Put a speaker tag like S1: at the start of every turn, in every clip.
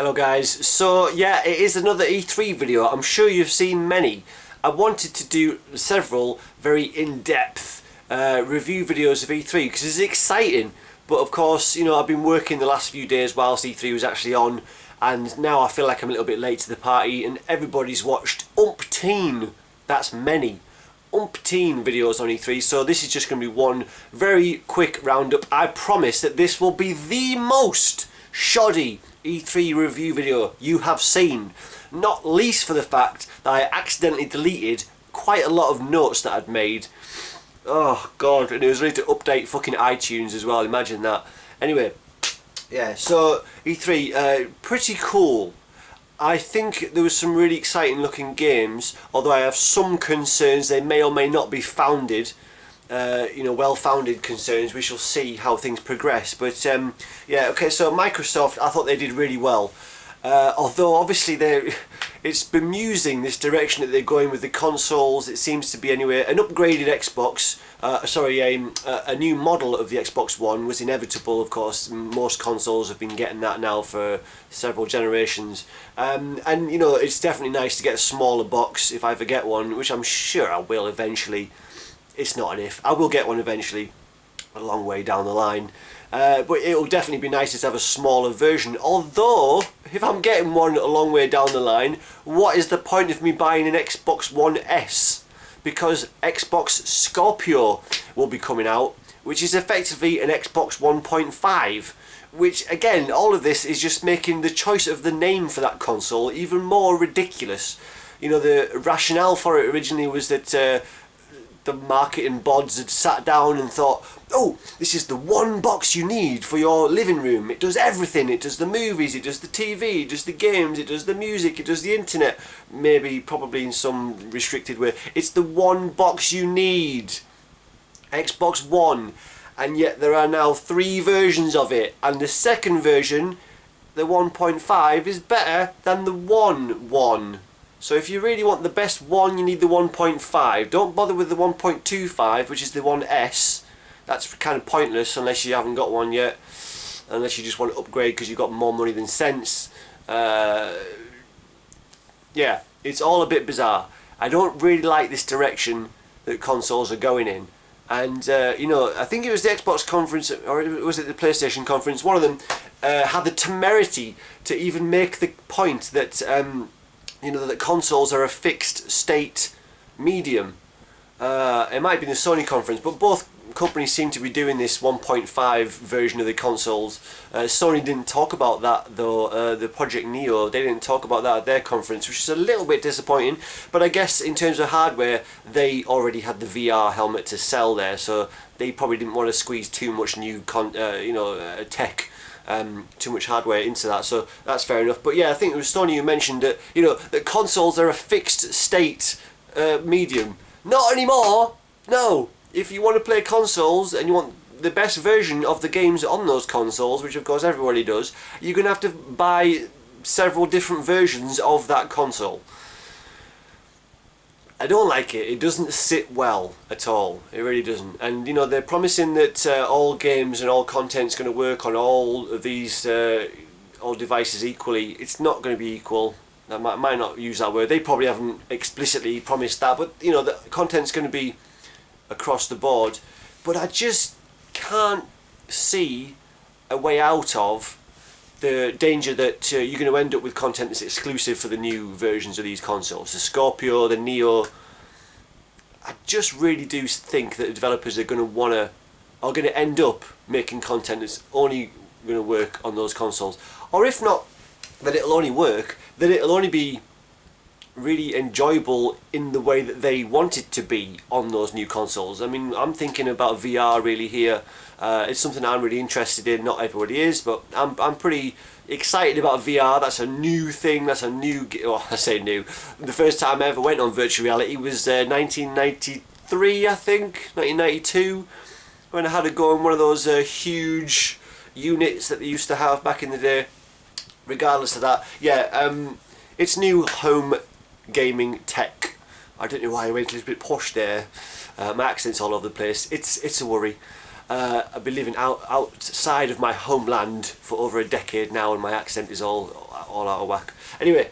S1: Hello guys, so yeah, it is another E3 video. I'm sure you've seen many. I wanted to do several very in-depth review videos of E3 because it's exciting, but of course, you know, I've been working the last few days whilst E3 was actually on, and now I feel like I'm a little bit late to the party and everybody's watched umpteen, that's many, umpteen videos on E3, so this is just going to be one very quick roundup. I promise that this will be the most shoddy E3 review video you have seen, not least for the fact that I accidentally deleted quite a lot of notes that I'd made. Oh god, and it was ready to update fucking iTunes as well, imagine that. Anyway, yeah, so E3, pretty cool. I think there was some really exciting looking games, although I have some concerns. They may or may not be founded, you know, well-founded concerns. We shall see how things progress. But yeah, okay, so Microsoft, I thought they did really well. Although obviously it's bemusing, this direction that they're going with the consoles. It seems to be anyway an upgraded Xbox. A new model of the Xbox One was inevitable, of course. Most consoles have been getting that now for several generations. And you know, it's definitely nice to get a smaller box if I ever get one, which I'm sure I will eventually. It's not an if. I will get one eventually, a long way down the line. But it'll definitely be nicer to have a smaller version. Although, if I'm getting one a long way down the line, what is the point of me buying an Xbox One S? Because Xbox Scorpio will be coming out, which is effectively an Xbox 1.5. Which, again, all of this is just making the choice of the name for that console even more ridiculous. You know, the rationale for it originally was that the marketing bods had sat down and thought, oh, this is the one box you need for your living room. It does everything. It does the movies, it does the TV, it does the games, it does the music, it does the internet. Maybe, probably in some restricted way. It's the one box you need. Xbox One. And yet there are now 3 versions of it. And the second version, the 1.5, is better than the 1.1. So if you really want the best one, you need the 1.5. Don't bother with the 1.25, which is the 1S. That's kind of pointless unless you haven't got one yet. Unless you just want to upgrade because you've got more money than sense. Yeah, it's all a bit bizarre. I don't really like this direction that consoles are going in. And, you know, I think it was the Xbox conference, or was it the PlayStation conference? One of them had the temerity to even make the point that you know, that consoles are a fixed state medium. It might be the Sony conference, but both companies seem to be doing this 1.5 version of the consoles. Sony didn't talk about that though. The Project Neo, they didn't talk about that at their conference, which is a little bit disappointing. But I guess in terms of hardware, they already had the VR helmet to sell there, so they probably didn't want to squeeze too much new tech. Too much hardware into that, so that's fair enough. But yeah, I think it was Sony who mentioned that, you know, that consoles are a fixed state medium. Not anymore. No, if you want to play consoles and you want the best version of the games on those consoles, which of course everybody does, you're gonna have to buy several different versions of that console. I don't like it. It doesn't sit well at all. It really doesn't. And you know, they're promising that all games and all content's going to work on all of these all devices equally. It's not going to be equal. I might not use that word. They probably haven't explicitly promised that, but you know, the content's going to be across the board. But I just can't see a way out of the danger that you're going to end up with content that's exclusive for the new versions of these consoles. The Scorpio, the Neo. I just really do think that the developers are going to end up making content that's only going to work on those consoles. Or if not, that it'll only work, that it'll only be really enjoyable in the way that they want it to be on those new consoles. I mean, I'm thinking about VR really here. It's something I'm really interested in. Not everybody is, but I'm pretty excited about VR. That's a new thing. That's a new. Well, I say new. The first time I ever went on virtual reality was 1993, I think, 1992, when I had to go on one of those huge units that they used to have back in the day. Regardless of that, yeah, it's new home gaming tech. I don't know why I went a little bit posh there. My accent's all over the place. It's a worry. I've been living outside of my homeland for over a decade now, and my accent is all all out of whack. Anyway,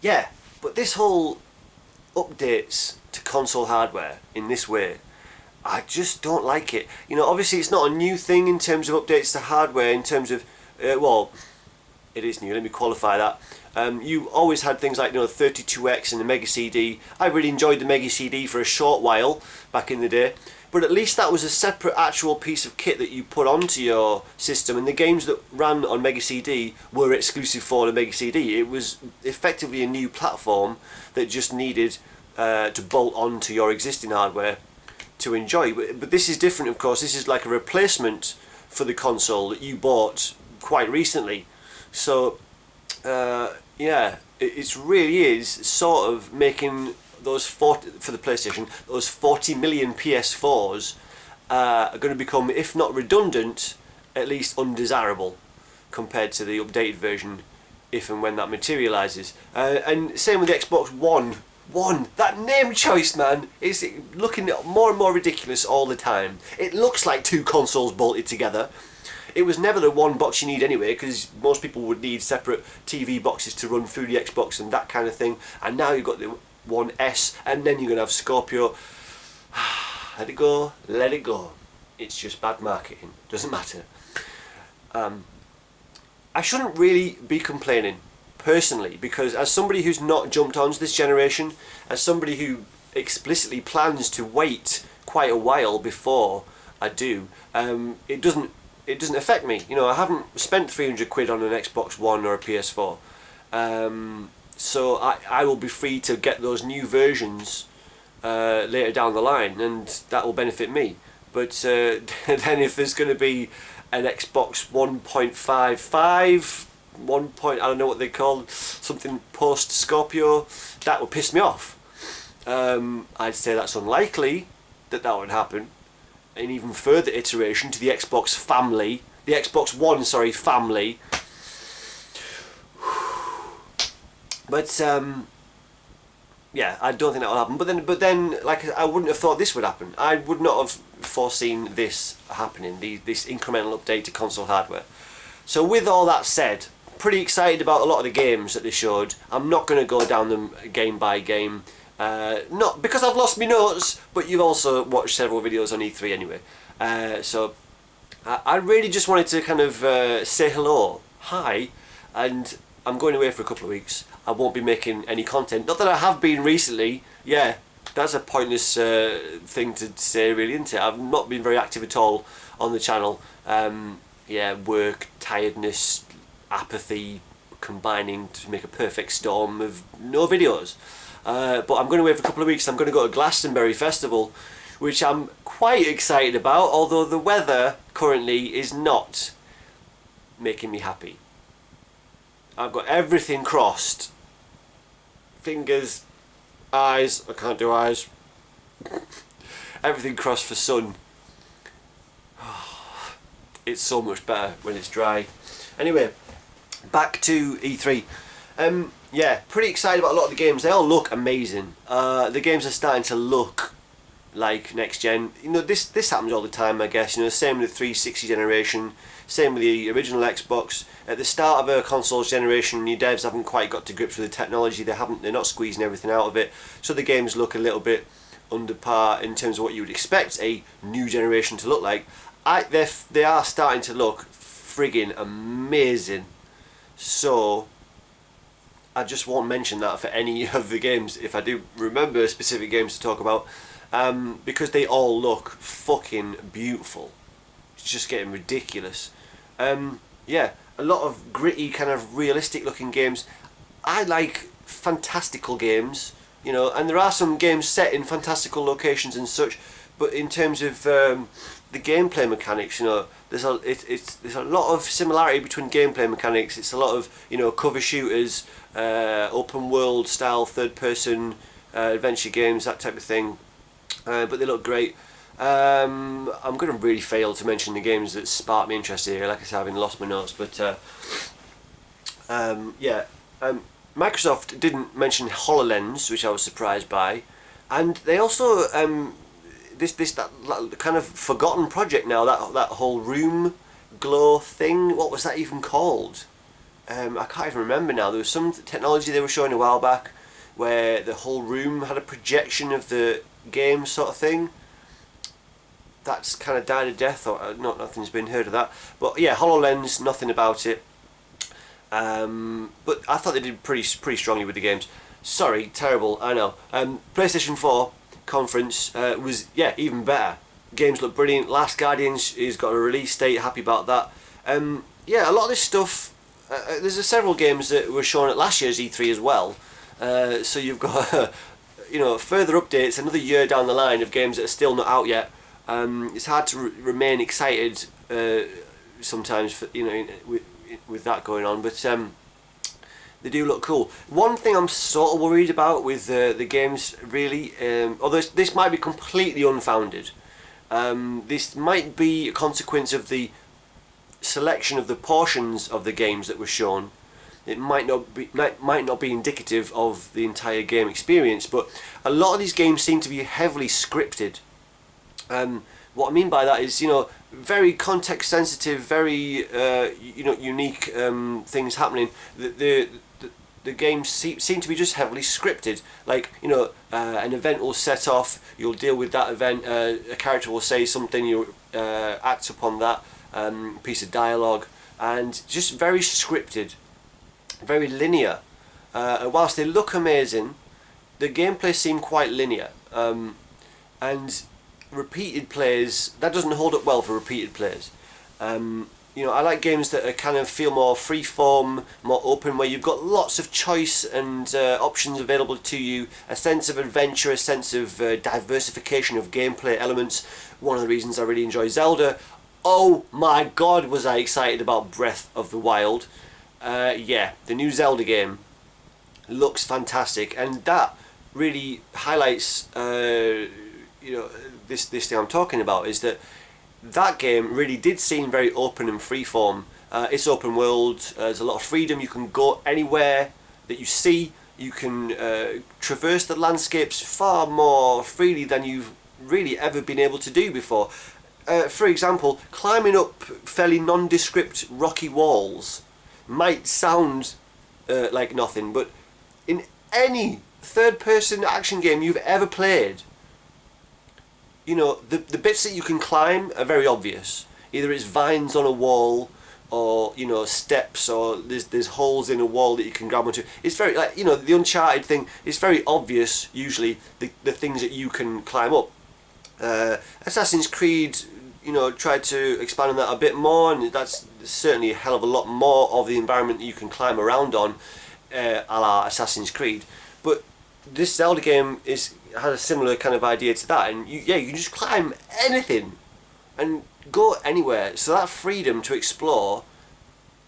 S1: yeah, but this whole updates to console hardware in this way, I just don't like it. You know, obviously it's not a new thing in terms of updates to hardware, in terms of, well, it is new, let me qualify that. You always had things like, you know, 32X and the Mega CD. I really enjoyed the Mega CD for a short while back in the day, but at least that was a separate actual piece of kit that you put onto your system, and the games that ran on Mega CD were exclusive for the Mega CD. It was effectively a new platform that just needed to bolt onto your existing hardware to enjoy. But this is different, of course. This is like a replacement for the console that you bought quite recently. So yeah, it really is sort of making those 40, for the PlayStation, those 40 million PS4s are going to become, if not redundant, at least undesirable compared to the updated version, if and when that materialises. And same with the Xbox One. That name choice, man, is looking more and more ridiculous all the time. It looks like two consoles bolted together. It was never the one box you need anyway, because most people would need separate TV boxes to run through the Xbox and that kind of thing. And now you've got the One S, and then you're going to have Scorpio. Let it go, let it go. It's just bad marketing. Doesn't matter. I shouldn't really be complaining, personally, because as somebody who's not jumped onto this generation, as somebody who explicitly plans to wait quite a while before I do, it doesn't affect me. You know, I haven't spent 300 quid on an Xbox One or a PS4, so I will be free to get those new versions later down the line, and that will benefit me. But then if there's going to be an Xbox 1.55, I don't know what they call, something post Scorpio, that would piss me off. I'd say that's unlikely that would happen. An even further iteration to the Xbox family, the Xbox One, sorry, family. But yeah, I don't think that will happen. But then, like, I wouldn't have thought this would happen. I would not have foreseen this happening. This incremental update to console hardware. So with all that said, pretty excited about a lot of the games that they showed. I'm not going to go down them game by game. Not because I've lost my notes, but you've also watched several videos on E3 anyway. So I really just wanted to kind of say hello, hi, and I'm going away for a couple of weeks. I won't be making any content. Not that I have been recently. Yeah, that's a pointless thing to say, really, isn't it? I've not been very active at all on the channel. Yeah, work, tiredness, apathy, combining to make a perfect storm of no videos. But I'm going away for a couple of weeks. I'm going to go to Glastonbury Festival, which I'm quite excited about, although the weather currently is not making me happy. I've got everything crossed. Fingers, eyes, I can't do eyes. Everything crossed for sun. It's so much better when it's dry. Anyway, back to E3. Yeah, pretty excited about a lot of the games. They all look amazing. The games are starting to look like next gen. You know, this happens all the time, I guess. You know, same with the 360 generation, same with the original Xbox. At the start of a console's generation, your devs haven't quite got to grips with the technology. They're not squeezing everything out of it, so the games look a little bit under par in terms of what you would expect a new generation to look like. They are starting to look friggin' amazing. So I just won't mention that for any of the games if I do remember specific games to talk about, because they all look fucking beautiful. It's just getting ridiculous. Yeah, a lot of gritty, kind of realistic looking games. I like fantastical games, you know, and there are some games set in fantastical locations and such, but in terms of the gameplay mechanics, you know, there's a lot of similarity between gameplay mechanics. It's a lot of, you know, cover shooters, open world style third person adventure games, that type of thing, but they look great. I'm going to really fail to mention the games that sparked me interest here. Like I said, I've been lost my notes, but yeah, Microsoft didn't mention HoloLens, which I was surprised by, and they also that kind of forgotten project now, that whole room glow thing. What was that even called? I can't even remember now. There was some technology they were showing a while back where the whole room had a projection of the game sort of thing. That's kind of died a death, or nothing's been heard of that. But yeah, HoloLens, nothing about it. But I thought they did pretty strongly with the games. Sorry, terrible, I know. PlayStation 4 conference was, yeah, even better. Games look brilliant. Last Guardians has got a release date, happy about that. Yeah, a lot of this stuff, there's several games that were shown at last year's E3 as well. So you've got, you know, further updates, another year down the line of games that are still not out yet. It's hard to remain excited sometimes, for, you know, with that going on, but they do look cool. One thing I'm sort of worried about with the games, really, although this might be completely unfounded, this might be a consequence of the selection of the portions of the games that were shown. It might not be indicative of the entire game experience, but a lot of these games seem to be heavily scripted. What I mean by that is, you know, very context sensitive, very you know, unique things happening. The games seem to be just heavily scripted. Like, you know, an event will set off, you'll deal with that event, a character will say something, you act upon that piece of dialogue, and just very scripted, very linear. Whilst they look amazing, the gameplay seemed quite linear, and repeated plays, that doesn't hold up well for repeated plays. You know, I like games that are kind of feel more free-form, more open, where you've got lots of choice and options available to you, a sense of adventure, a sense of diversification of gameplay elements. One of the reasons I really enjoy Zelda. Oh my god, was I excited about Breath of the Wild. Yeah, the new Zelda game looks fantastic, and that really highlights you know, this thing I'm talking about, is that game really did seem very open and freeform. It's open world, there's a lot of freedom, you can go anywhere that you see, you can traverse the landscapes far more freely than you've really ever been able to do before. For example, climbing up fairly nondescript rocky walls might sound like nothing, but in any third-person action game you've ever played, you know, the bits that you can climb are very obvious. Either it's vines on a wall, or, you know, steps, or there's holes in a wall that you can grab onto. It's very, like, you know, the Uncharted thing, it's very obvious, usually, the things that you can climb up. Assassin's Creed, you know, tried to expand on that a bit more, and that's certainly a hell of a lot more of the environment that you can climb around on, a la Assassin's Creed. But this Zelda game has a similar kind of idea to that, and you can just climb anything and go anywhere. So that freedom to explore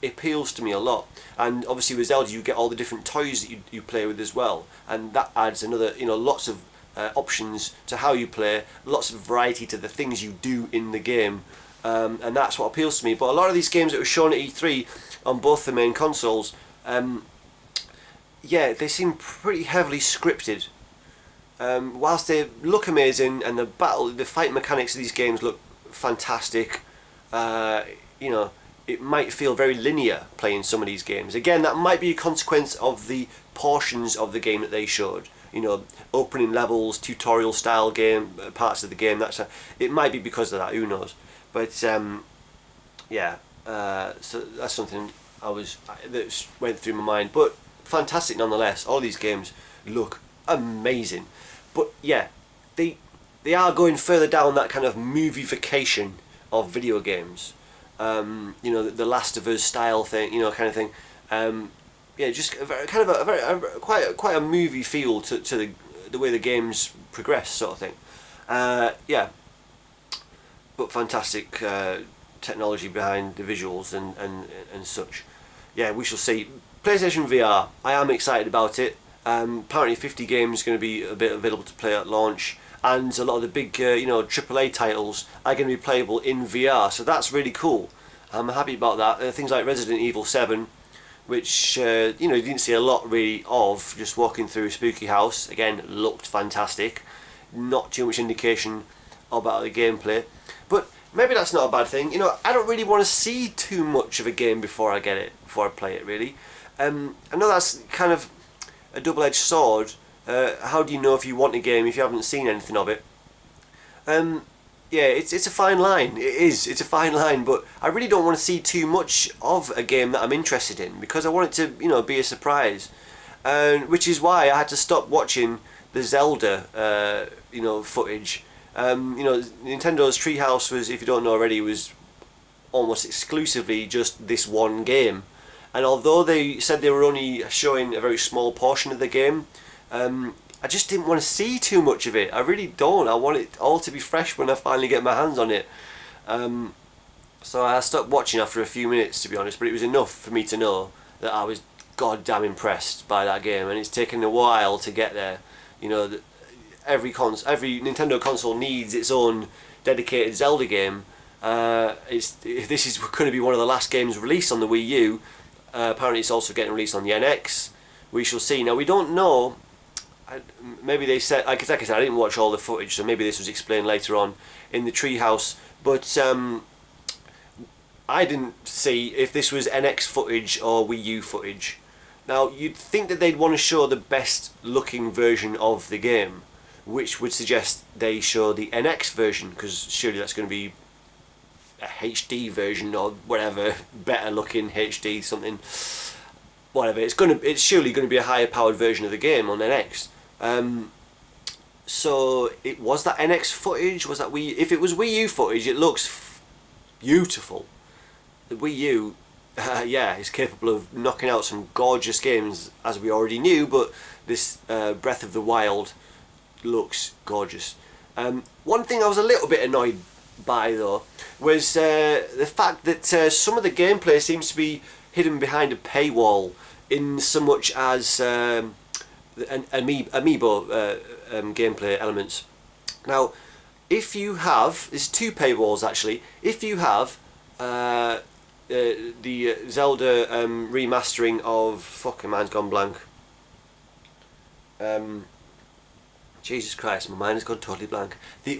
S1: appeals to me a lot. And obviously with Zelda you get all the different toys that you play with as well, and that adds another, you know, lots of options to how you play, lots of variety to the things you do in the game, and that's what appeals to me. But a lot of these games that were shown at E3 on both the main consoles, yeah, they seem pretty heavily scripted. Whilst they look amazing and the fight mechanics of these games look fantastic, you know, it might feel very linear playing some of these games. Again, that might be a consequence of the portions of the game that they showed. You know, opening levels, tutorial style game, parts of the game. It might be because of that. Who knows? But yeah, so that's something that went through my mind. But fantastic nonetheless. All these games look amazing. But yeah, they are going further down that kind of moviefication of video games. You know, the Last of Us style thing, you know, kind of thing. Yeah, just quite a movie feel to the way the games progress, sort of thing. Yeah, but fantastic technology behind the visuals and such. Yeah, we shall see. PlayStation VR, I am excited about it. Apparently 50 games going to be available to play at launch, and a lot of the big you know, AAA titles are going to be playable in VR, so that's really cool. I'm happy about that. Things like Resident Evil 7, which you know, you didn't see a lot really of, just walking through a spooky house. Again, looked fantastic. Not too much indication about the gameplay, but maybe that's not a bad thing. You know, I don't really want to see too much of a game before I get it, before I play it, really. I know that's kind of a double-edged sword. How do you know if you want a game if you haven't seen anything of it? Yeah, it's a fine line. It is. It's a fine line, but I really don't want to see too much of a game that I'm interested in because I want it to, you know, be a surprise. Which is why I had to stop watching the Zelda, you know, footage. You know, Nintendo's Treehouse was, if you don't know already, was almost exclusively just this one game. And although they said they were only showing a very small portion of the game, I just didn't want to see too much of it. I really don't. I want it all to be fresh when I finally get my hands on it. So I stopped watching after a few minutes, to be honest, but it was enough for me to know that I was goddamn impressed by that game, and it's taken a while to get there. You know, every Nintendo console needs its own dedicated Zelda game. This is going to be one of the last games released on the Wii U. Apparently it's also getting released on the NX. We shall see. Now, we don't know. Maybe they said, like I said, I didn't watch all the footage, so maybe this was explained later on in the Treehouse. But I didn't see if this was NX footage or Wii U footage. Now, you'd think that they'd want to show the best looking version of the game, which would suggest they show the NX version, because surely that's going to be a HD version or whatever, better looking HD something, whatever. It's surely going to be a higher powered version of the game on NX. So it was that NX footage. Was that Wii? If it was Wii U footage, it looks beautiful. The Wii U, yeah, is capable of knocking out some gorgeous games, as we already knew. But this Breath of the Wild looks gorgeous. One thing I was a little bit annoyed by, though, was the fact that some of the gameplay seems to be hidden behind a paywall, in so much as amiibo gameplay elements. Now, if you have, there's two paywalls actually. If you have the Zelda remastering of, fucking mine's gone blank. Jesus Christ, my mind has gone totally blank. The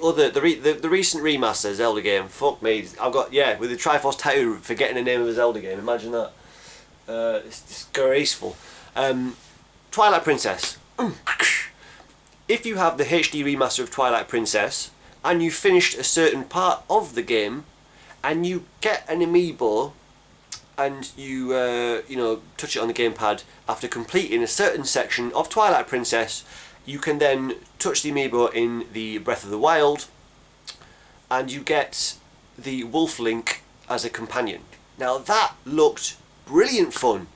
S1: recent remaster Zelda game. Fuck me, I've got, yeah, with the Triforce Tattoo, forgetting the name of a Zelda game. Imagine that. It's disgraceful. Twilight Princess. If you have the HD remaster of Twilight Princess and you finished a certain part of the game and you get an amiibo and you you know, touch it on the gamepad after completing a certain section of Twilight Princess, you can then touch the amiibo in the Breath of the Wild and you get the Wolf Link as a companion. Now that looked brilliant fun.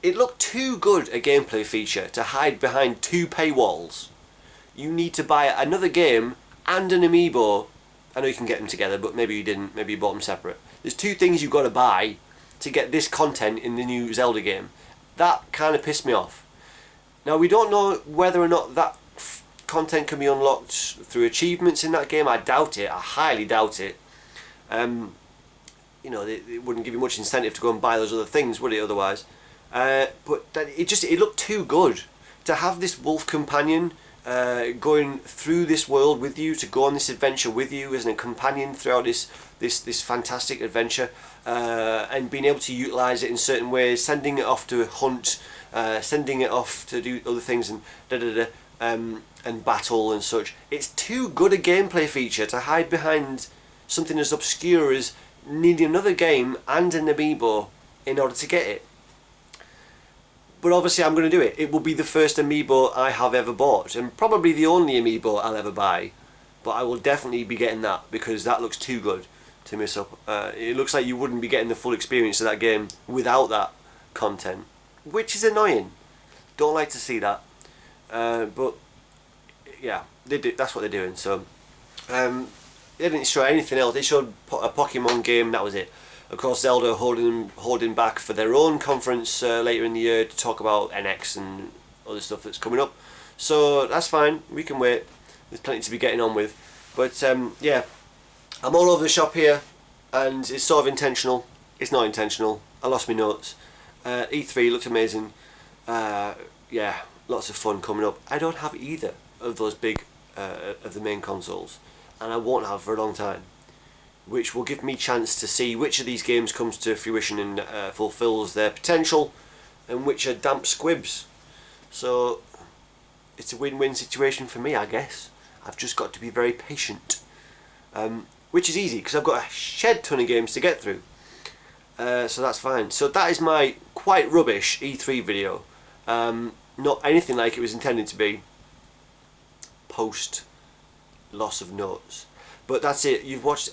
S1: It looked too good a gameplay feature to hide behind two paywalls. You need to buy another game and an amiibo. I know you can get them together, but maybe you didn't. Maybe you bought them separate. There's two things you've got to buy to get this content in the new Zelda game. That kind of pissed me off. Now, we don't know whether or not that content can be unlocked through achievements in that game. I doubt it. I highly doubt it. You know, it wouldn't give you much incentive to go and buy those other things, would it, otherwise? But it looked too good to have this wolf companion going through this world with you, to go on this adventure with you as a companion throughout this fantastic adventure, and being able to utilize it in certain ways, sending it off to hunt, sending it off to do other things and and battle and such. It's too good a gameplay feature to hide behind something as obscure as needing another game and an amiibo in order to get it. But obviously I'm going to do it. It will be the first amiibo I have ever bought, and probably the only amiibo I'll ever buy. But I will definitely be getting that, because that looks too good to miss up. It looks like you wouldn't be getting the full experience of that game without that content, which is annoying. Don't like to see that. But yeah, that's what they're doing. So they didn't show anything else. They showed a Pokemon game, that was it. Of course, Zelda holding back for their own conference later in the year to talk about NX and other stuff that's coming up. So that's fine, we can wait. There's plenty to be getting on with. But yeah, I'm all over the shop here, and it's sort of intentional. It's not intentional. I lost my notes. E3 looked amazing. Yeah, lots of fun coming up. I don't have either of those big of the main consoles, and I won't have for a long time. which will give me chance to see which of these games comes to fruition and fulfills their potential, and which are damp squibs. So it's a win-win situation for me, I guess. I've just got to be very patient, which is easy because I've got a shed ton of games to get through. So that's fine. So that is my quite rubbish E3 video. Not anything like it was intended to be. Post loss of notes. But that's it. You've watched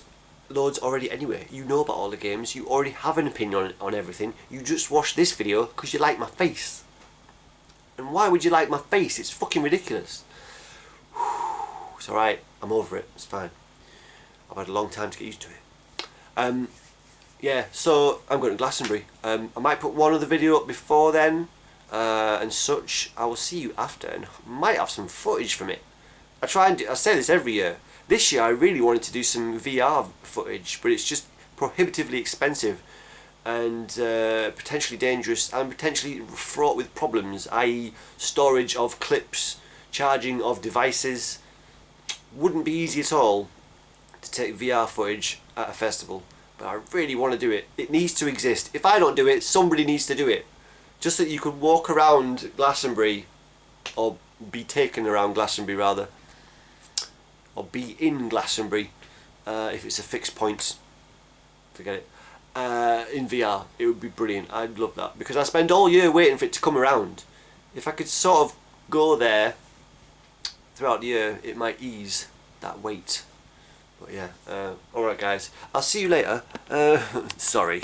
S1: loads already anyway. You know about all the games. You already have an opinion on everything. You just watched this video because you like my face. And why would you like my face? It's fucking ridiculous. It's alright. I'm over it. It's fine. I've had a long time to get used to it. Yeah, so I'm going to Glastonbury. I might put one other video up before then and such. I will see you after and might have some footage from it. I say this every year. This year I really wanted to do some VR footage, but it's just prohibitively expensive and potentially dangerous and potentially fraught with problems, i.e. storage of clips, charging of devices. Wouldn't be easy at all to take VR footage at a festival. But I really want to do it. It needs to exist. If I don't do it, somebody needs to do it. Just that you could walk around Glastonbury, or be taken around Glastonbury rather, or be in Glastonbury, if it's a fixed point, forget it, in VR. It would be brilliant. I'd love that. Because I spend all year waiting for it to come around. If I could sort of go there throughout the year, it might ease that wait. But yeah, alright guys, I'll see you later. Sorry.